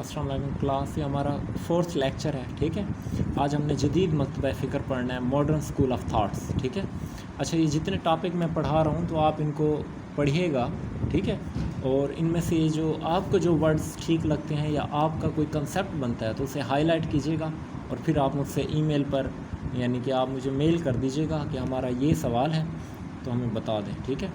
السلام علیکم کلاس، یہ ہمارا 4th لیکچر ہے. ٹھیک ہے، آج ہم نے جدید مکتبہ فکر پڑھنا ہے، ماڈرن اسکول آف تھاٹس. ٹھیک ہے، اچھا یہ جتنے ٹاپک میں پڑھا رہا ہوں تو آپ ان کو پڑھیے گا. ٹھیک ہے، اور ان میں سے جو آپ کو جو ورڈز ٹھیک لگتے ہیں یا آپ کا کوئی کنسیپٹ بنتا ہے تو اسے ہائی لائٹ کیجیے گا، اور پھر آپ مجھ سے ای میل پر یعنی کہ آپ مجھے میل کر دیجیے گا کہ ہمارا یہ سوال ہے تو ہمیں بتا دیں. ٹھیک ہے،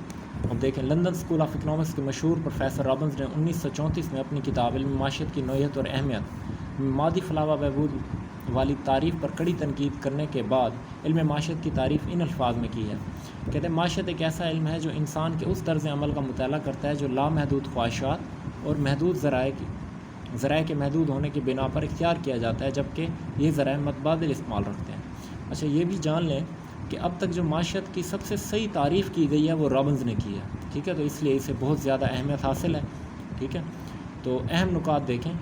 اب دیکھیں، لندن اسکول آف اکنامکس کے مشہور پروفیسر رابنز نے 1934 میں اپنی کتاب علم معیشت کی نوعیت اور اہمیت مادی فلاح و بہبود والی تعریف پر کڑی تنقید کرنے کے بعد علم معیشت کی تعریف ان الفاظ میں کی ہے. کہتے ہیں معیشت ایک ایسا علم ہے جو انسان کے اس طرز عمل کا مطالعہ کرتا ہے جو لامحدود خواہشات اور محدود ذرائع کے محدود ہونے کی بنا پر اختیار کیا جاتا ہے، جبکہ یہ ذرائع متبادل استعمال رکھتے ہیں. اچھا یہ بھی جان لیں کہ اب تک جو معیشت کی سب سے صحیح تعریف کی گئی ہے وہ رابنز نے کی ہے. ٹھیک ہے، تو اس لیے اسے بہت زیادہ اہمیت حاصل ہے. ٹھیک ہے، تو اہم نکات دیکھیں.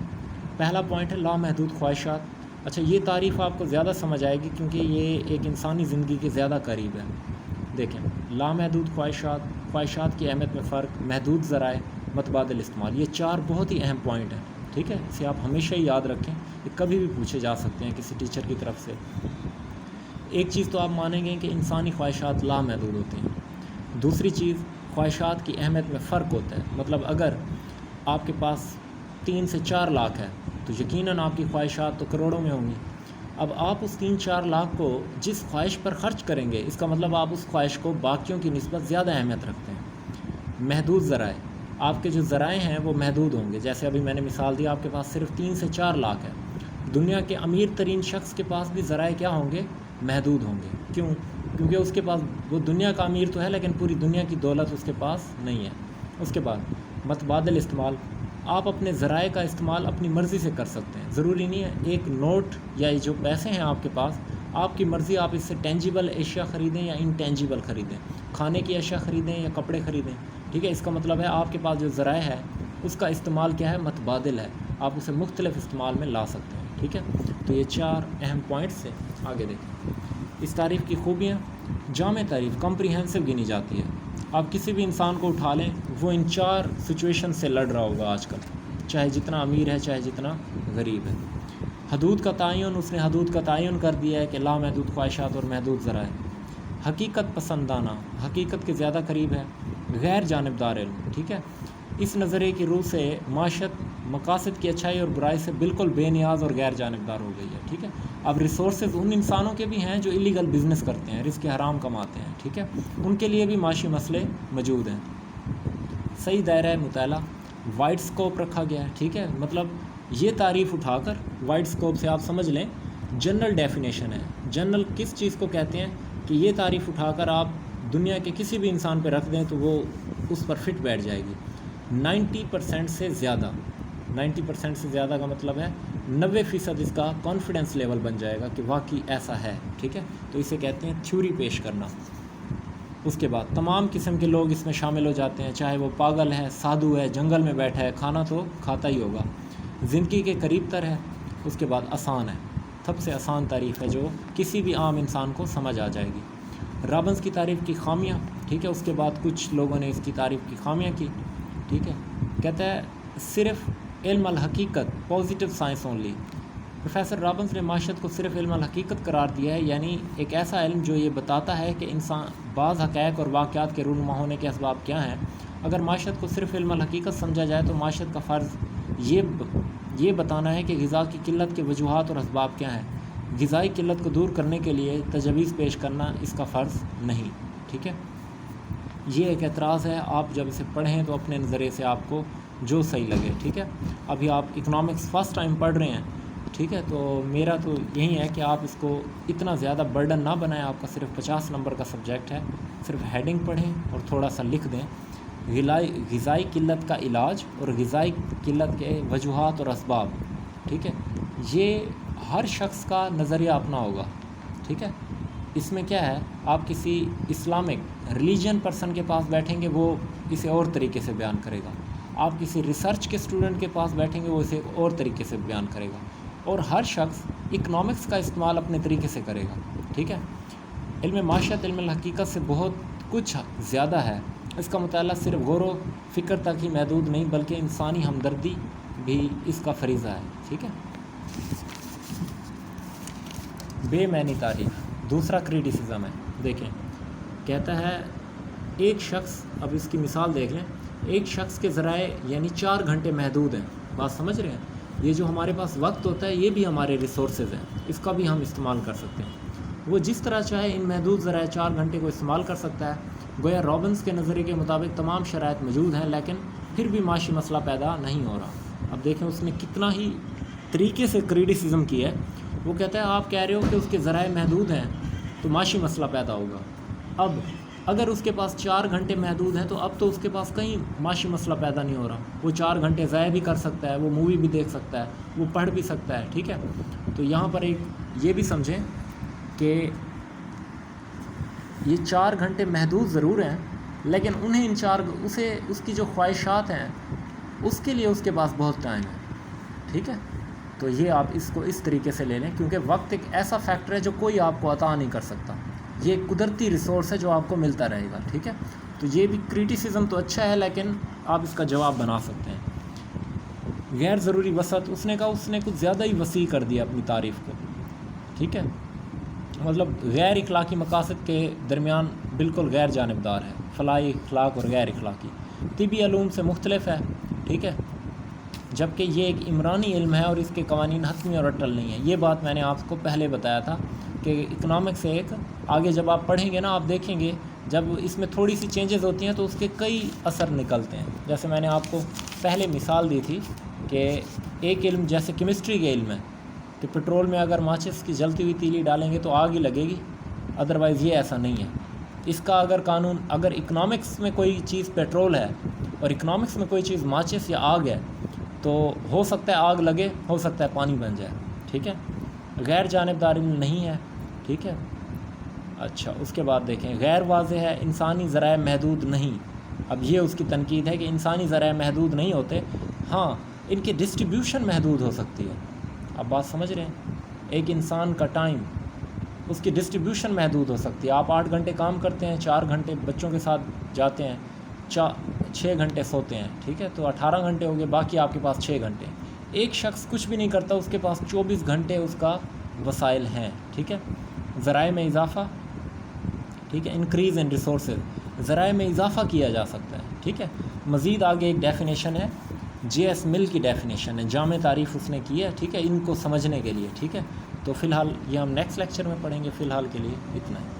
پہلا پوائنٹ ہے لامحدود خواہشات. اچھا یہ تعریف آپ کو زیادہ سمجھ آئے گی کیونکہ یہ ایک انسانی زندگی کے زیادہ قریب ہے. دیکھیں، لامحدود خواہشات کی اہمیت میں فرق، محدود ذرائع، متبادل استعمال، یہ چار بہت ہی اہم پوائنٹ ہیں. ٹھیک ہے، اسے آپ ہمیشہ ہی یاد رکھیں، یہ کبھی بھی پوچھے جا سکتے ہیں کسی ٹیچر کی طرف سے. ایک چیز تو آپ مانیں گے کہ انسانی خواہشات لامحدود ہوتے ہیں. دوسری چیز، خواہشات کی اہمیت میں فرق ہوتا ہے. مطلب اگر آپ کے پاس 3 سے 4 لاکھ ہے تو یقیناً آپ کی خواہشات تو کروڑوں میں ہوں گی. اب آپ اس 3-4 لاکھ کو جس خواہش پر خرچ کریں گے، اس کا مطلب آپ اس خواہش کو باقیوں کی نسبت زیادہ اہمیت رکھتے ہیں. محدود ذرائع، آپ کے جو ذرائع ہیں وہ محدود ہوں گے. جیسے ابھی میں نے مثال دی، آپ کے پاس صرف 3 سے 4 لاکھ ہے. دنیا کے امیر ترین شخص کے پاس بھی ذرائع کیا ہوں گے؟ محدود ہوں گے. کیوں؟ کیونکہ اس کے پاس، وہ دنیا کا امیر تو ہے لیکن پوری دنیا کی دولت اس کے پاس نہیں ہے. اس کے بعد متبادل استعمال، آپ اپنے ذرائع کا استعمال اپنی مرضی سے کر سکتے ہیں. ضروری نہیں ہے ایک نوٹ یا جو پیسے ہیں آپ کے پاس، آپ کی مرضی، آپ اس سے ٹینجیبل اشیاء خریدیں یا انٹینجیبل خریدیں، کھانے کی اشیاء خریدیں یا کپڑے خریدیں. ٹھیک ہے، اس کا مطلب ہے آپ کے پاس جو ذرائع ہے اس کا استعمال کیا ہے؟ متبادل ہے. آپ اسے مختلف استعمال میں لا سکتے ہیں. ٹھیک ہے، تو یہ 4 اہم پوائنٹس سے آگے دیکھیں. اس تعریف کی خوبیاں، جامع تعریف، کمپریہنسو گنی جاتی ہے. آپ کسی بھی انسان کو اٹھا لیں، وہ ان 4 سچویشن سے لڑ رہا ہوگا آج کل، چاہے جتنا امیر ہے چاہے جتنا غریب ہے. حدود کا تعین، اس نے حدود کا تعین کر دیا ہے کہ لامحدود خواہشات اور محدود ذرائع. حقیقت پسندانہ، حقیقت کے زیادہ قریب ہے. غیر جانبدار علم. ٹھیک ہے، اس نظریے کی روح سے معیشت مقاصد کی اچھائی اور برائی سے بالکل بے نیاز اور غیر جانبدار ہو گئی ہے. ٹھیک ہے، اب ریسورسز ان انسانوں کے بھی ہیں جو ایلیگل بزنس کرتے ہیں، رزق حرام کماتے ہیں. ٹھیک ہے، ان کے لیے بھی معاشی مسئلے موجود ہیں. صحیح دائرہ مطالعہ، وائڈ سکوپ رکھا گیا ہے. ٹھیک ہے، مطلب یہ تعریف اٹھا کر وائڈ سکوپ سے آپ سمجھ لیں جنرل ڈیفینیشن ہے. جنرل کس چیز کو کہتے ہیں کہ یہ تعریف اٹھا کر آپ دنیا کے کسی بھی انسان پہ رکھ دیں تو وہ اس پر فٹ بیٹھ جائے گی. 90% سے زیادہ، 90% سے زیادہ کا مطلب ہے 90% اس کا کانفیڈنس لیول بن جائے گا کہ واقعی ایسا ہے. ٹھیک ہے، تو اسے کہتے ہیں تھیوری پیش کرنا. اس کے بعد تمام قسم کے لوگ اس میں شامل ہو جاتے ہیں، چاہے وہ پاگل ہے، سادھو ہے، جنگل میں بیٹھا ہے، کھانا تو کھاتا ہی ہوگا. زندگی کے قریب تر ہے. اس کے بعد آسان ہے، سب سے آسان تعریف ہے جو کسی بھی عام انسان کو سمجھ آ جائے گی. رابنز کی تعریف کی خامیاں. ٹھیک ہے، اس کے بعد کچھ لوگوں نے اس کی تعریف کی خامیاں کی. ٹھیک ہے، کہتا ہے صرف علم الحقیقت، positive science only. Professor Robbins نے معیشت کو صرف علم الحقیقت قرار دیا ہے، یعنی ایک ایسا علم جو یہ بتاتا ہے کہ انسان بعض حقائق اور واقعات کے رونما ہونے کے اسباب کیا ہیں. اگر معیشت کو صرف علم الحقیقت سمجھا جائے تو معیشت کا فرض یہ بتانا ہے کہ غذا کی قلت کے وجوہات اور اسباب کیا ہیں. غذائی قلت کو دور کرنے کے لیے تجاویز پیش کرنا اس کا فرض نہیں. ٹھیک ہے، یہ ایک اعتراض ہے. آپ جب اسے پڑھیں تو اپنے نظریے سے آپ کو جو صحیح لگے. ٹھیک ہے، ابھی آپ اکنامکس فرسٹ ٹائم پڑھ رہے ہیں. ٹھیک ہے، تو میرا تو یہی ہے کہ آپ اس کو اتنا زیادہ برڈن نہ بنائیں. آپ کا صرف 50 نمبر کا سبجیکٹ ہے. صرف ہیڈنگ پڑھیں اور تھوڑا سا لکھ دیں. غذائی قلت کا علاج اور غذائی قلت کے وجوہات اور اسباب. ٹھیک ہے، یہ ہر شخص کا نظریہ اپنا ہوگا. ٹھیک ہے، اس میں کیا ہے، آپ کسی اسلامک ریلیجن پرسن کے پاس بیٹھیں گے وہ اسے اور طریقے سے بیان کرے گا. آپ کسی ریسرچ کے اسٹوڈنٹ کے پاس بیٹھیں گے وہ اسے اور طریقے سے بیان کرے گا. اور ہر شخص اکنامکس کا استعمال اپنے طریقے سے کرے گا. ٹھیک ہے، علم معیشت علم الحقیقت سے بہت کچھ زیادہ ہے. اس کا مطالعہ صرف غور و فکر تک ہی محدود نہیں بلکہ انسانی ہمدردی، بھی اس کا فریضہ ہے، ٹھیک ہے۔ بے معنی تعریف دوسرا کریٹیسزم ہے۔ دیکھیں کہتا ہے ایک شخص، اب اس کی مثال دیکھ لیں، ایک شخص کے ذرائع یعنی 4 گھنٹے محدود ہیں، بات سمجھ رہے ہیں؟ یہ جو ہمارے پاس وقت ہوتا ہے یہ بھی ہمارے ریسورسز ہیں، اس کا بھی ہم استعمال کر سکتے ہیں۔ وہ جس طرح چاہے ان محدود ذرائع 4 گھنٹے کو استعمال کر سکتا ہے۔ گویا رابنس کے نظریے کے مطابق تمام شرائط موجود ہیں لیکن پھر بھی معاشی مسئلہ پیدا نہیں ہو رہا۔ اب دیکھیں اس نے کتنا ہی طریقے سے کریٹیسزم کیا ہے۔ وہ کہتا ہے آپ کہہ رہے ہو کہ اس کے ذرائع محدود ہیں تو معاشی مسئلہ پیدا ہوگا۔ اب اگر اس کے پاس 4 گھنٹے محدود ہیں تو اب تو اس کے پاس کہیں معاشی مسئلہ پیدا نہیں ہو رہا، وہ 4 گھنٹے ضائع بھی کر سکتا ہے، وہ مووی بھی دیکھ سکتا ہے، وہ پڑھ بھی سکتا ہے، ٹھیک ہے۔ تو یہاں پر ایک یہ بھی سمجھیں کہ یہ 4 گھنٹے محدود ضرور ہیں لیکن انہیں اس کی جو خواہشات ہیں اس کے لیے اس کے پاس بہت ٹائم ہے، ٹھیک ہے۔ تو یہ آپ اس کو اس طریقے سے لے لیں کیونکہ وقت ایک ایسا فیکٹر ہے جو کوئی آپ کو عطا نہیں کر سکتا، یہ ایک قدرتی ریسورس ہے جو آپ کو ملتا رہے گا، ٹھیک ہے۔ تو یہ بھی کریٹیسزم تو اچھا ہے لیکن آپ اس کا جواب بنا سکتے ہیں۔ غیر ضروری وسعت، اس نے کہا اس نے کچھ زیادہ ہی وسیع کر دیا اپنی تعریف کو، ٹھیک ہے۔ مطلب غیر اخلاقی مقاصد کے درمیان بالکل غیر جانبدار ہے، فلاحی اخلاق اور غیر اخلاقی، طبی علوم سے مختلف ہے، ٹھیک ہے، جبکہ یہ ایک عمرانی علم ہے اور اس کے قوانین حتمی اور اٹل نہیں ہیں۔ یہ بات میں نے آپ کو پہلے بتایا تھا کہ اکنامکس ایک آگے جب آپ پڑھیں گے نا آپ دیکھیں گے جب اس میں تھوڑی سی چینجز ہوتی ہیں تو اس کے کئی اثر نکلتے ہیں۔ جیسے میں نے آپ کو پہلے مثال دی تھی کہ ایک علم جیسے کیمسٹری کے علم ہے کہ پٹرول میں اگر ماچس کی جلتی ہوئی تیلی ڈالیں گے تو آگ ہی لگے گی، ادروائز یہ ایسا نہیں ہے۔ اس کا اگر قانون، اگر اکنامکس میں کوئی چیز پیٹرول ہے اور اکنامکس میں کوئی چیز ماچس یا آگ ہے تو ہو سکتا ہے آگ لگے، ہو سکتا ہے پانی بن جائے، ٹھیک ہے۔ غیر جانبدار علم نہیں ہے، ٹھیک ہے۔ اچھا اس کے بعد دیکھیں غیر واضح ہے، انسانی ذرائع محدود نہیں۔ اب یہ اس کی تنقید ہے کہ انسانی ذرائع محدود نہیں ہوتے، ہاں ان کی ڈسٹریبیوشن محدود ہو سکتی ہے۔ اب بات سمجھ رہے ہیں، ایک انسان کا ٹائم، اس کی ڈسٹریبیوشن محدود ہو سکتی ہے۔ آپ 8 گھنٹے کام کرتے ہیں، 4 گھنٹے بچوں کے ساتھ جاتے ہیں، 6 گھنٹے سوتے ہیں، ٹھیک ہے، تو 18 گھنٹے ہو گئے، باقی آپ کے پاس 6 گھنٹے۔ ایک شخص کچھ بھی نہیں کرتا، اس کے پاس 24 گھنٹے اس کا وسائل ہیں، ٹھیک ہے۔ ذرائع میں اضافہ، ٹھیک ہے، انکریز ان ریسورسز، ذرائع میں اضافہ کیا جا سکتا ہے، ٹھیک ہے۔ مزید آگے ایک ڈیفینیشن ہے، جے ایس مل کی ڈیفینیشن ہے، جامع تعریف اس نے کی ہے، ٹھیک ہے، ان کو سمجھنے کے لیے، ٹھیک ہے۔ تو فی الحال یہ ہم نیکسٹ لیکچر میں پڑھیں گے، فی الحال کے لیے اتنا ہے۔